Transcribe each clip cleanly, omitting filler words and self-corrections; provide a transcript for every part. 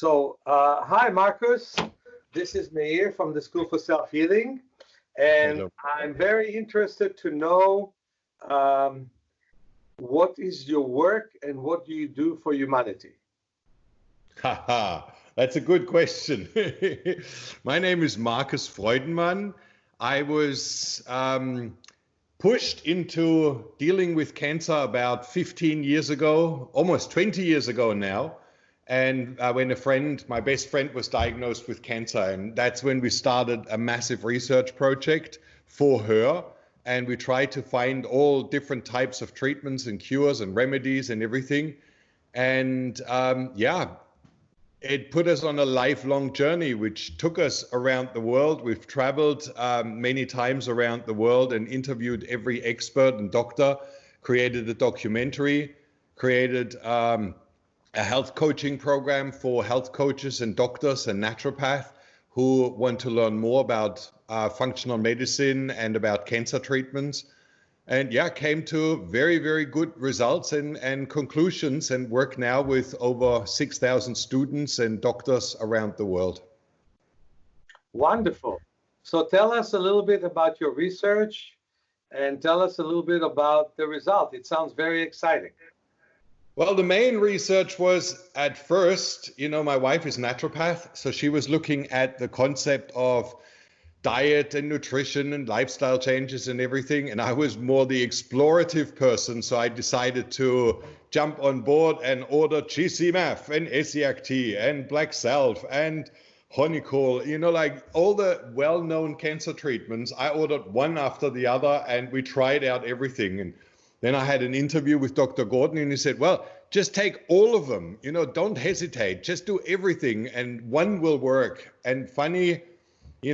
Hi, Marcus. This is Meir from the School for Self-Healing, and Hello. I'm very interested to know what is your work and what do you do for humanity? Haha, that's a good question. My name is Marcus Freudenmann. I was pushed into dealing with cancer about 15 years ago, almost 20 years ago now. And when my best friend was diagnosed with cancer, and that's when we started a massive research project for her. And we tried to find all different types of treatments and cures and remedies and everything. And it put us on a lifelong journey, which took us around the world. We've traveled many times around the world and interviewed every expert and doctor, created a documentary, created a health coaching program for health coaches and doctors and naturopaths who want to learn more about functional medicine and about cancer treatments. And came to very, very good results and conclusions, and work now with over 6,000 students and doctors around the world. Wonderful. So tell us a little bit about your research and tell us a little bit about the result. It sounds very exciting. Well, the main research was at first, my wife is naturopath, so she was looking at the concept of diet and nutrition and lifestyle changes and everything. And I was more the explorative person. So I decided to jump on board and order GCMAF and SEACT and Black Self and Honeycol, like all the well-known cancer treatments. I ordered one after the other and we tried out everything. And then I had an interview with Dr. Gordon and he said, well, just take all of them, don't hesitate, just do everything and one will work. And funny, we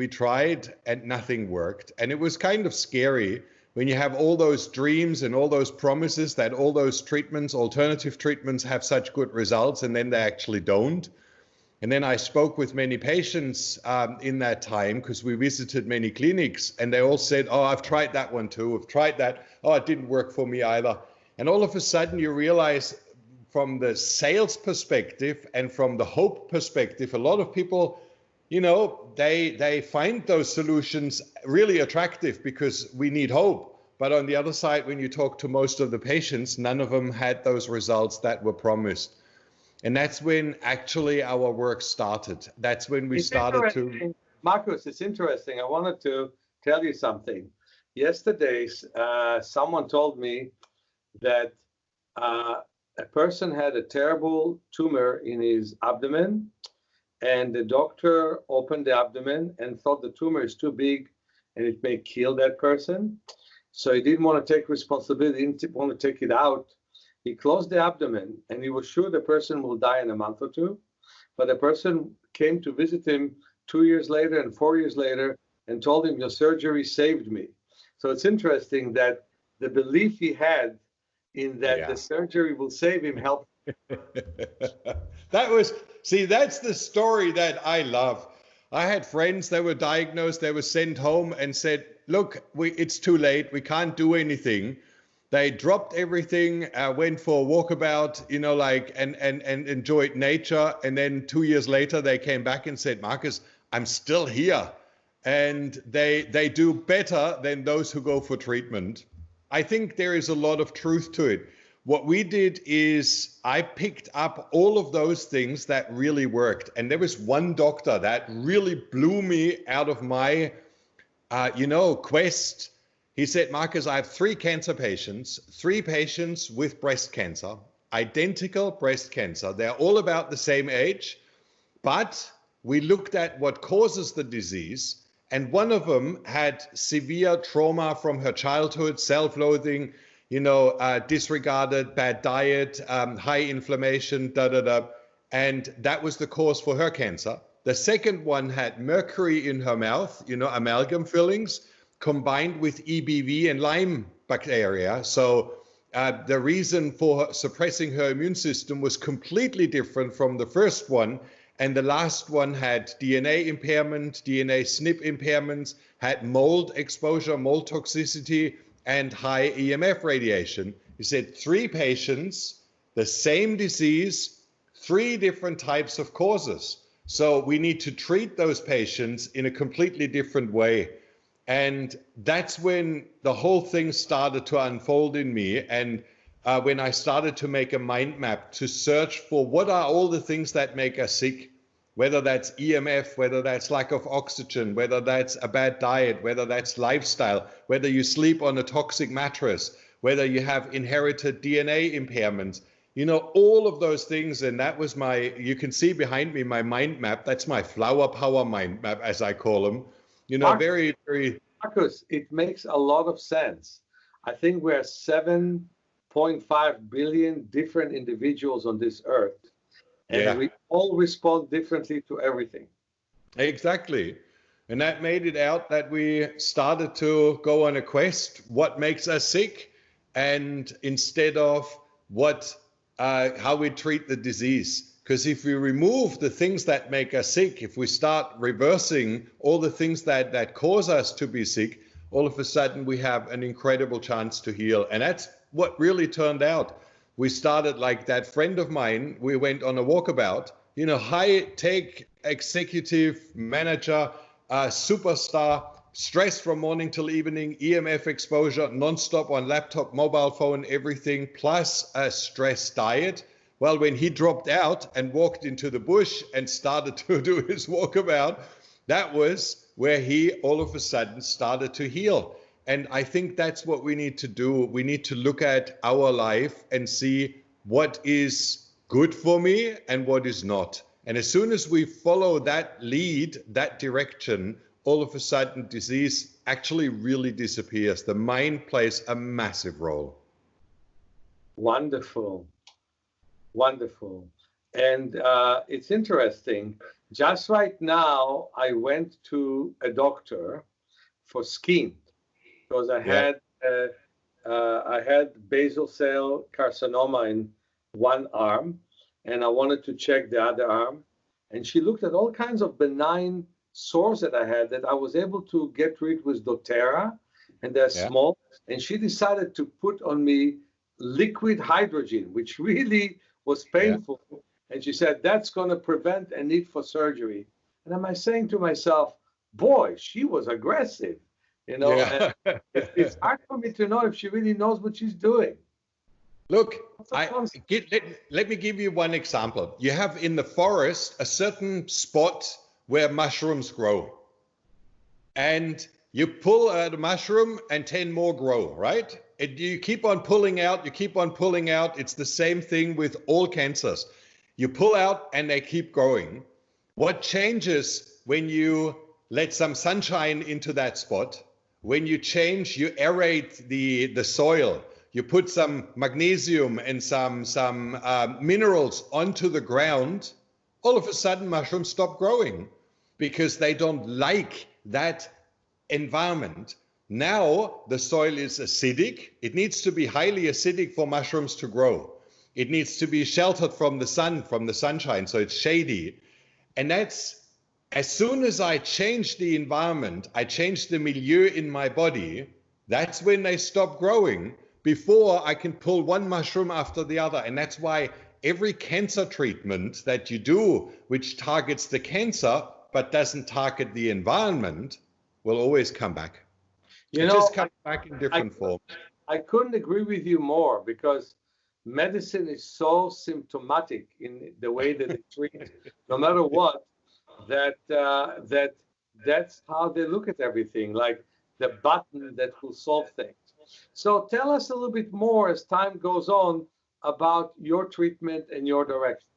tried and nothing worked. And it was kind of scary when you have all those dreams and all those promises that all those treatments, alternative treatments, have such good results and then they actually don't. And then I spoke with many patients in that time because we visited many clinics and they all said, oh, I've tried that one too. I've tried that. Oh, it didn't work for me either. And all of a sudden you realize from the sales perspective and from the hope perspective, a lot of people, they find those solutions really attractive because we need hope. But on the other side, when you talk to most of the patients, none of them had those results that were promised. And that's when actually our work started. That's when we started to... Marcus, it's interesting. I wanted to tell you something. Yesterday, someone told me that a person had a terrible tumor in his abdomen, and the doctor opened the abdomen and thought the tumor is too big and it may kill that person. So he didn't want to take responsibility, didn't want to take it out. He closed the abdomen and he was sure the person will die in a month or two. But the person came to visit him 2 years later and 4 years later and told him, your surgery saved me. So it's interesting that the belief he had in that the surgery will save him helped. That's the story that I love. I had friends that were diagnosed, they were sent home and said, look, it's too late, we can't do anything. They dropped everything, went for a walkabout, and enjoyed nature. And then 2 years later, they came back and said, Marcus, I'm still here. And they do better than those who go for treatment. I think there is a lot of truth to it. What we did is I picked up all of those things that really worked. And there was one doctor that really blew me out of my, quest. He said, Marcus, I have 3 cancer patients, 3 patients with breast cancer, identical breast cancer. They're all about the same age, but we looked at what causes the disease. And one of them had severe trauma from her childhood, self-loathing, disregarded, bad diet, high inflammation, and that was the cause for her cancer. The second one had mercury in her mouth, amalgam fillings, combined with EBV and Lyme bacteria. So the reason for suppressing her immune system was completely different from the first one. And the last one had DNA impairment, DNA SNP impairments, had mold exposure, mold toxicity, and high EMF radiation. He said 3 patients, the same disease, 3 different types of causes. So we need to treat those patients in a completely different way. And that's when the whole thing started to unfold in me. And when I started to make a mind map to search for what are all the things that make us sick, whether that's EMF, whether that's lack of oxygen, whether that's a bad diet, whether that's lifestyle, whether you sleep on a toxic mattress, whether you have inherited DNA impairments, you know, all of those things. And that was my, you can see behind me, my mind map. That's my flower power mind map, as I call them. You know, very, very. Marcus, it makes a lot of sense. I think we're 7.5 billion different individuals on this earth, and we all respond differently to everything. Exactly. And that made it out that we started to go on a quest, what makes us sick, and instead of how we treat the disease. Because if we remove the things that make us sick, if we start reversing all the things that cause us to be sick, all of a sudden we have an incredible chance to heal. And that's what really turned out. We started like that friend of mine, we went on a walkabout, you know, high-tech executive manager, superstar, stress from morning till evening, EMF exposure, nonstop on laptop, mobile phone, everything, plus a stress diet. Well, when he dropped out and walked into the bush and started to do his walkabout, that was where he all of a sudden started to heal. And I think that's what we need to do. We need to look at our life and see what is good for me and what is not. And as soon as we follow that lead, that direction, all of a sudden disease actually really disappears. The mind plays a massive role. Wonderful. Wonderful. And it's interesting. Just right now, I went to a doctor for skin because I had basal cell carcinoma in one arm, and I wanted to check the other arm. And she looked at all kinds of benign sores that I had that I was able to get rid with doTERRA, and they're small. And she decided to put on me liquid hydrogen, which really was painful. And she said, that's going to prevent a need for surgery. And am I saying to myself, boy, she was aggressive, you know, and it's hard for me to know if she really knows what she's doing. Look, let me give you one example. You have in the forest a certain spot where mushrooms grow. And you pull out a mushroom and 10 more grow, right? And you keep on pulling out, you keep on pulling out. It's the same thing with all cancers. You pull out and they keep growing. What changes when you let some sunshine into that spot? When you you aerate the soil, you put some magnesium and some minerals onto the ground, all of a sudden mushrooms stop growing because they don't like that environment. Now the soil is acidic. It needs to be highly acidic for mushrooms to grow. It needs to be sheltered from the sun, from the sunshine, so it's shady. And that's, as soon as I change the environment, I change the milieu in my body, that's when they stop growing. Before I can pull one mushroom after the other. And that's why every cancer treatment that you do, which targets the cancer, but doesn't target the environment, will always come back. It just comes back in different forms. I couldn't agree with you more, because medicine is so symptomatic in the way that it treats, no matter what, that's how they look at everything, like the button that will solve things. So tell us a little bit more as time goes on about your treatment and your direction.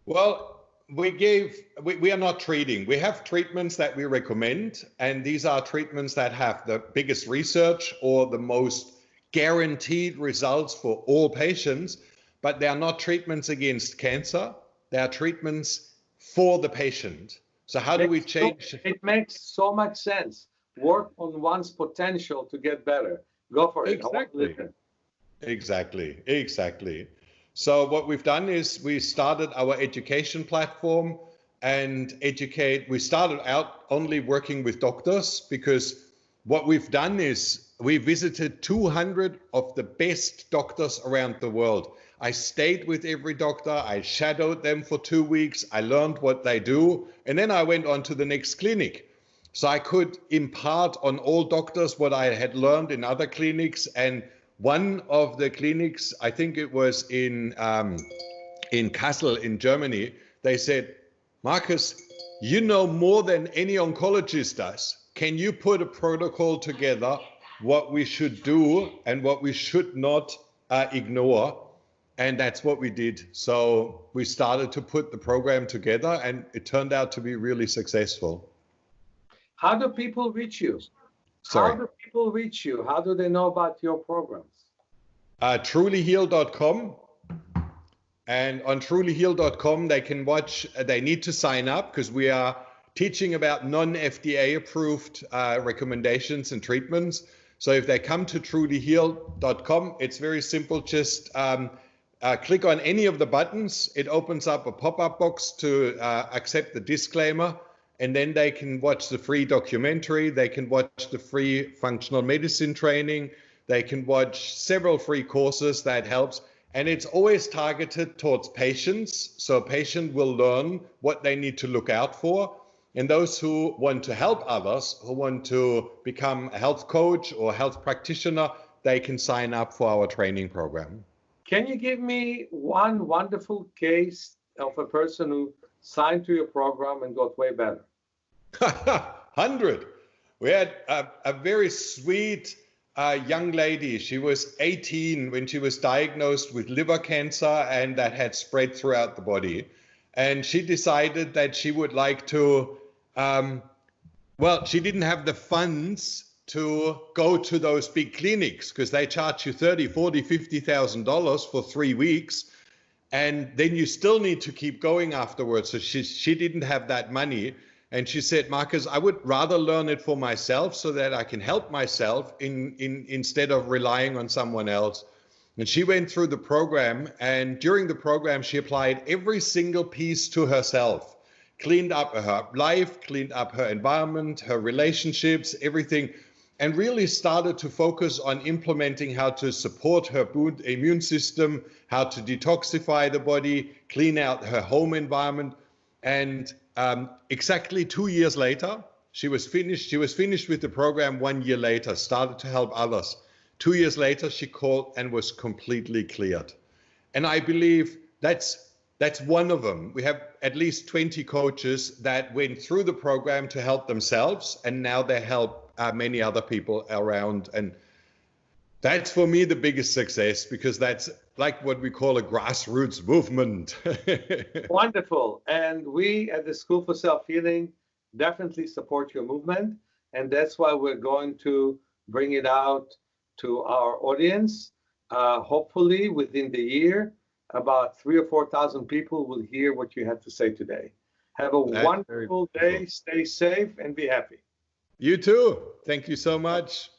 Well, we are not treating. We have treatments that we recommend, and these are treatments that have the biggest research or the most guaranteed results for all patients, but they are not treatments against cancer. They are treatments for the patient. So how do we change? It makes so much sense. Work on one's potential to get better. Go for it. Exactly. So what we've done is we started our education platform and we started out only working with doctors, because what we've done is we visited 200 of the best doctors around the world. I stayed with every doctor. I shadowed them for 2 weeks. I learned what they do. And then I went on to the next clinic. So I could impart on all doctors what I had learned in other clinics. And one of the clinics, I think it was in Kassel in Germany, they said, Marcus, you know more than any oncologist does. Can you put a protocol together, what we should do and what we should not ignore? And that's what we did. So we started to put the program together, and it turned out to be really successful. How do people reach you? Sorry. How do people reach you? How do they know about your programs? Trulyheal.com. And on trulyheal.com, they can watch, they need to sign up because we are teaching about non-FDA approved recommendations and treatments. So if they come to trulyheal.com, it's very simple. Just click on any of the buttons. It opens up a pop-up box to accept the disclaimer. And then they can watch the free documentary. They can watch the free functional medicine training. They can watch several free courses that helps. And it's always targeted towards patients. So a patient will learn what they need to look out for. And those who want to help others, who want to become a health coach or health practitioner, they can sign up for our training program. Can you give me one wonderful case of a person who signed to your program and got way better? 100. We had a very sweet young lady. She was 18 when she was diagnosed with liver cancer, and that had spread throughout the body. And she decided that she would like to, she didn't have the funds to go to those big clinics because they charge you $30,000, $40,000, $50,000 for 3 weeks. And then you still need to keep going afterwards. So she didn't have that money. And she said, Marcus, I would rather learn it for myself so that I can help myself instead of relying on someone else. And she went through the program. And during the program, she applied every single piece to herself, cleaned up her life, cleaned up her environment, her relationships, everything, and really started to focus on implementing how to support her immune system, how to detoxify the body, clean out her home environment. And exactly 2 years later, she was finished. She was finished with the program 1 year later, started to help others. 2 years later, she called and was completely cleared. And I believe that's one of them. We have at least 20 coaches that went through the program to help themselves, and now they help many other people around. And that's for me the biggest success, because that's like what we call a grassroots movement. Wonderful. And we at the School for Self-Healing definitely support your movement. And that's why we're going to bring it out to our audience. Hopefully within the year, about 3,000 or 4,000 people will hear what you had to say today. Have a wonderful day. Stay safe and be happy. You too. Thank you so much.